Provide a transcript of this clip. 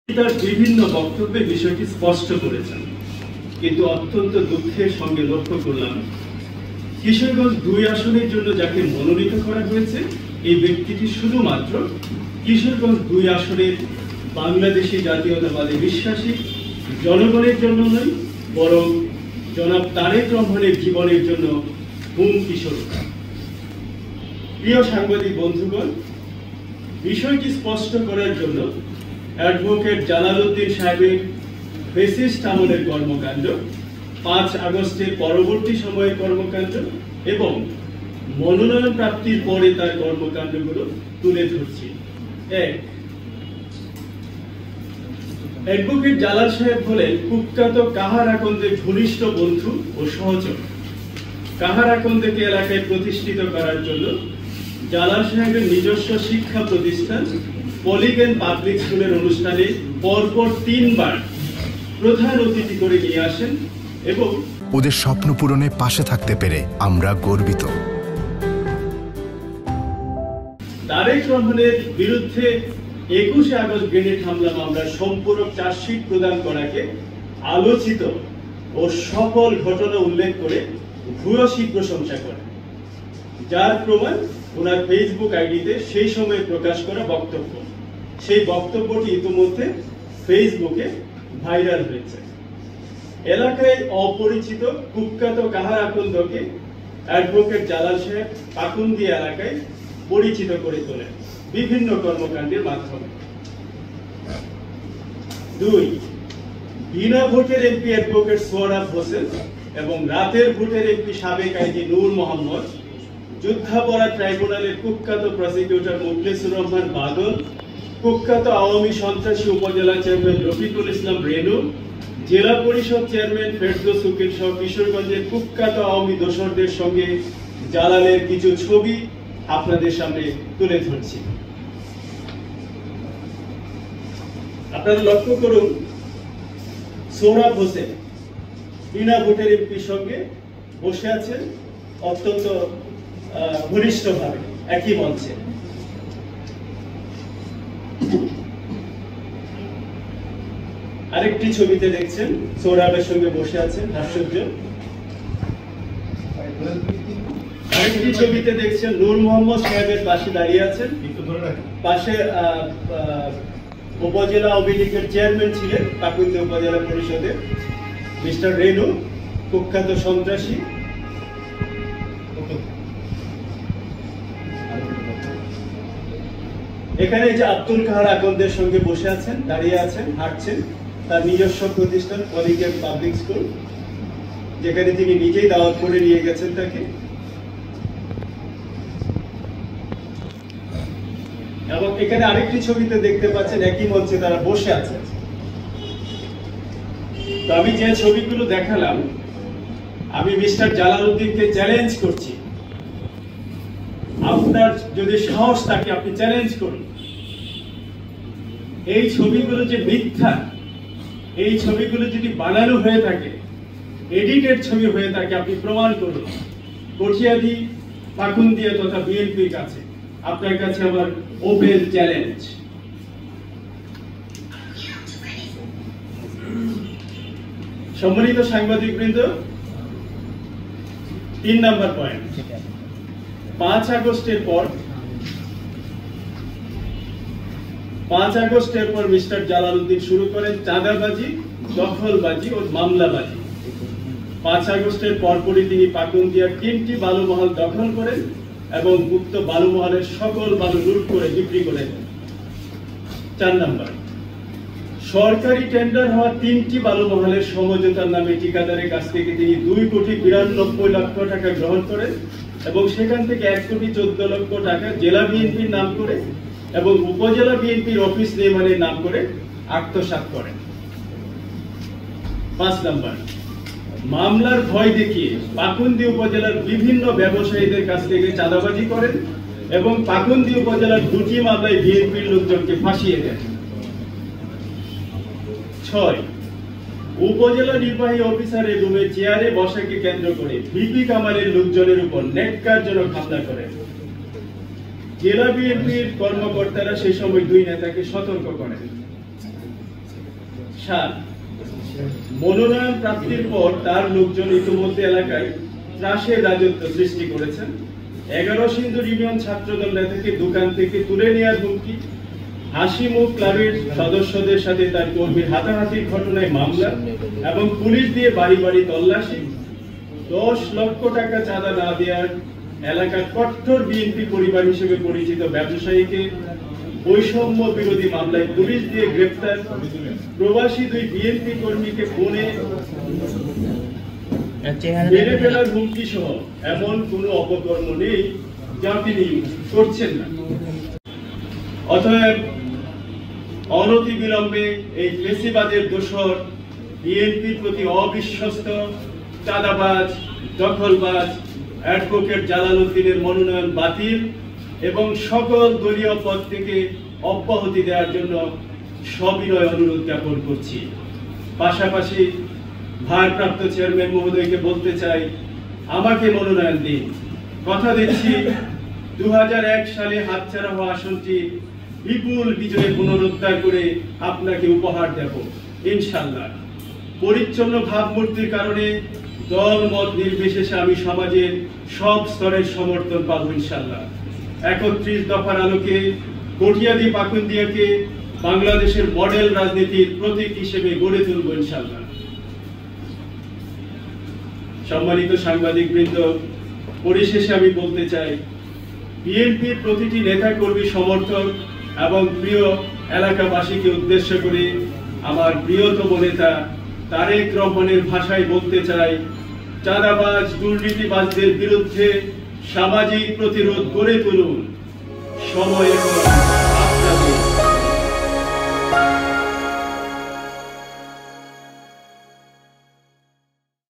তার বিভিন্ন বক্তব্যে বিষয়টি স্পষ্ট করেছেন, কিন্তু অত্যন্ত দুঃখের সঙ্গে লক্ষ্য করলাম কিশোরগঞ্জ ২ আসনের জন্য যাকে মনোনীত করা হয়েছে এই ব্যক্তিটি শুধুমাত্র কিশোরগঞ্জ ২ আসনের বাংলাদেশি জাতীয়তাবাদে বিশ্বাসী জনগণের জন্য নয়, বরং জনাব তারেক রহমানের জীবনের জন্য হুমকি স্বরূপ। প্রিয় সাংবাদিক বন্ধুগণ, বিষয়টি স্পষ্ট করার জন্য অ্যাডভোকেট জালালউদ্দিন সাহেবের ফেসিস্ট আমলের কর্মকাণ্ড, ৫ আগস্টের পরবর্তী সময়ের কর্মকাণ্ড এবং মনোনয়ন প্রাপ্তির পরে তার কর্মকাণ্ডগুলো তুলে ধরছি। অ্যাডভোকেট জালাল সাহেব হলেন কুখ্যাত কাহারাকন্দের ঘনিষ্ঠ বন্ধু ও সহচর। কাহারাকন্দকে এলাকায় প্রতিষ্ঠিত করার জন্য জালাল সাহেবের নিজস্ব শিক্ষা প্রতিষ্ঠান পলিগেন পাবলিক স্কুলের অনুষ্ঠানে পরপর ৩ বার প্রধান অতিথি করে নিয়ে আসেন এবং ওদের স্বপ্ন পূরণে পাশে থাকতে পেরে আমরা গর্বিত। তারেক রহমানের বিরুদ্ধে ২১ আগস্ট গ্রেনেড হামলা মামলার সম্পূরক চার্জশিট প্রদান করাকে আলোচিত ও সফল ঘটনা উল্লেখ করে ভূয়সী প্রশংসা করেন, যার প্রমাণ ওনার ফেসবুক আইডিতে সেই সময় প্রকাশ করা বক্তব্য। সেই বক্তব্যটি ইতিমধ্যে ফেসবুকে ভাইরাল হয়েছে। এলাকায় অপরিচিত কুখ্যাত কাহারাকন্দকে অ্যাডভোকেট জালাল সাহেব পাকুন্দিয়া এলাকায় পরিচিত করে তোলেন বিভিন্ন কর্মকাণ্ডের মাধ্যমে। ২ বিনা ভোটের এমপি অ্যাডভোকেট সোহরাব হোসেন এবং রাতের ভোটের এমপি সাবেক আইজি নূর মোহাম্মদ, যুদ্ধাপরাধ ট্রাইব্যুনালের কুখ্যাত প্রসিকিউটর মুখলেসুর রহমান বাদল, কুখ্যাত আওয়ামী সন্ত্রাসী উপজেলা চেয়ারম্যান রফিকুল ইসলাম রেনু, জেলা পরিষদ চেয়ারম্যান ফেরদৌস উকিল সহ কিশোরগঞ্জের কুখ্যাত আওয়ামী দোসরদের সঙ্গে জালালের কিছু ছবি আপনাদের সামনে তুলে ধরছি। আপনারা লক্ষ্য করুন, সোহরাব হোসেন বিনা ভোটের এমপির সঙ্গে বসে আছেন অত্যন্ত ঘনিষ্ঠভাবে একই মঞ্চে। আরেকটি ছবিতে দেখছেন সোহরাবের সঙ্গে বসে আছেন হাস্যজ্জ। আরেকটি ছবিতে দেখছেন নূর মোহাম্মদ সাহেবের পাশে দাঁড়িয়ে আছেন। পাশে উপজেলা আওয়ামী লীগের চেয়ারম্যান ছিলেন পাকুন্দিয়া উপজেলা পরিষদের মিস্টার রেনু, কুখ্যাত সন্ত্রাসী। এখানে যে আব্দুল কাহার আকন্দের সঙ্গে বসে আছেন, দাঁড়িয়ে আছেন, হাঁটছেন, তার নিজস্ব প্রতিষ্ঠান পলিগেন পাবলিক স্কুল, যেখানে তিনি নিজেই দাওয়াত করে নিয়ে গেছেন তাকে। এবং এখানে আরেকটি ছবিতে দেখতে পাচ্ছেন একই মঞ্চে তারা বসে আছেন। তো আমি যে ছবিগুলো দেখালাম, আমি মিস্টার জালালউদ্দিনকে চ্যালেঞ্জ করছি, আপনার যদি সাহস থাকে আপনি চ্যালেঞ্জ করুন। এই ছবিগুলো যে মিথ্যা, এই ছবিগুলো যদি বানানো হয়ে থাকে, এডিটেড ছবি হয়ে থাকে, আপনি প্রমাণ করুন। কঠিয়াদি, পাকুন্দিয়া তথা বিএনপির কাছে আপনার কাছে আমার ওপেন চ্যালেঞ্জ। সম্মানিত সাংবাদিকবৃন্দ, ৩ নম্বর পয়েন্ট, ৫ আগস্টের পর মিস্টার জালালউদ্দিন শুরু করেন চাঁদাবাজি, দখলবাজি ও মামলাবাজি। ৫ আগস্টের পরপরই তিনি পাকুন্দিয়ার ৩টি বালুমহল দখল করেন এবং উক্ত বালুমহলের সকল বালু লুট করে বিক্রি করে দেন। ৪ নম্বর, সরকারি টেন্ডার হওয়া ৩টি বালুমহলের সমঝোতার নামে ঠিকাদারের কাছ থেকে তিনি ২,৯২,০০,০০০ টাকা গ্রহণ করেন এবং সেখান থেকে ১,১৪,০০,০০০ টাকা জেলা বিএনপির নাম করে এবং উপজেলা বিএনপির অফিস নির্মাণের নাম করে আত্মসাৎ করেন। ৫ নম্বর, মামলার ভয় দেখিয়ে পাকুন্দিয়া উপজেলার বিভিন্ন ব্যবসায়ীদের কাছ থেকে চাঁদাবাজি করেন এবং পাকুন্দিয়া উপজেলার ২টি মামলায় বিএনপির লোকজনকে ফাঁসিয়ে দেন। ৬, উপজেলা নির্বাহী অফিসারের রুমে চেয়ারে বসাকে কেন্দ্র করে ভিপি কামালের লোকজনের উপর ন্যাক্কারজনক হামলা করেন। জেলা বিএনপির কর্মকর্তারা সেই সময় ২ নেতাকে সতর্ক করেন। 7 মনোনয়ন প্রাপ্তির পর তার লোকজন ইতিমধ্যে এলাকায় ত্রাসের রাজত্ব সৃষ্টি করেছেন। 11 সিন্দুর ইউনিয়ন ছাত্রদল নেতাকে দোকান থেকে তুলে নেওয়ার হুমকি, হাসিমুখ ক্লাবের সদস্যদের সাথে তার কর্মীর হাতাহাতির ঘটনায় মামলা এবং পুলিশ দিয়ে বাড়ি বাড়ি তল্লাশি, 10 লক্ষ টাকা চাঁদা না দেওয়ার এলাকার কট্টর বিএনপি পরিবার হিসেবে পরিচিত ব্যবসায়ীকে বৈষম্য বিরোধী মামলায় পুলিশ দিয়ে গ্রেফতার, প্রবাসী 2 বিএনপি কর্মীকে ফোনে মেরে ফেলার হুমকি সহ এমন কোনো অপকর্ম নেই যা তিনি করছেন না। অতএব অনতিবিলম্বে এই ফেসিবাদের দোসর বিএনপির প্রতি অবিশ্বস্ত, চাঁদাবাজ, দখলবাজ অ্যাডভোকেট জালালউদ্দিনের মনোনয়ন বাতিল এবং সকল দলীয় পদ থেকে অব্যাহতি দেওয়ার জন্য সবিনয় অনুরোধ জ্ঞাপন করছি। পাশাপাশি ভারপ্রাপ্ত চেয়ারম্যান মহোদয়কে বলতে চাই, আমাকে মনোনয়ন দিন। কথা দিচ্ছি 2001 সালে হাতছাড়া হওয়া আসনটি বিপুল বিজয়ে পুনরুদ্ধার করে আপনাকে উপহার দেব ইনশাআল্লাহ। পরিচ্ছন্ন ভাবমূর্তির কারণে দল মত নির্বিশেষে আমি সমাজের সব স্তরের সমর্থন পাব ইনশাআল্লাহ। 31 দফার আলোকে কটিয়াদী পাকুন্দিয়াকে বাংলাদেশের মডেল রাজনীতির প্রতীক হিসেবে গড়ে তুলব ইনশাআল্লাহ। সম্মানিত সাংবাদিক বৃন্দ, পরিশেষে আমি বলতে চাই, বিএনপির প্রতিটি নেতা কর্মী, সমর্থক এবং প্রিয় এলাকাবাসীকে উদ্দেশ্য করে আমার প্রিয়তম নেতা তারেক রহমানের ভাষায় বলতে চাই, চাঁদাবাজ দুর্নীতিবাজদের বিরুদ্ধে সামাজিক প্রতিরোধ গড়ে তুলুন। সময় এখন আপনাদের।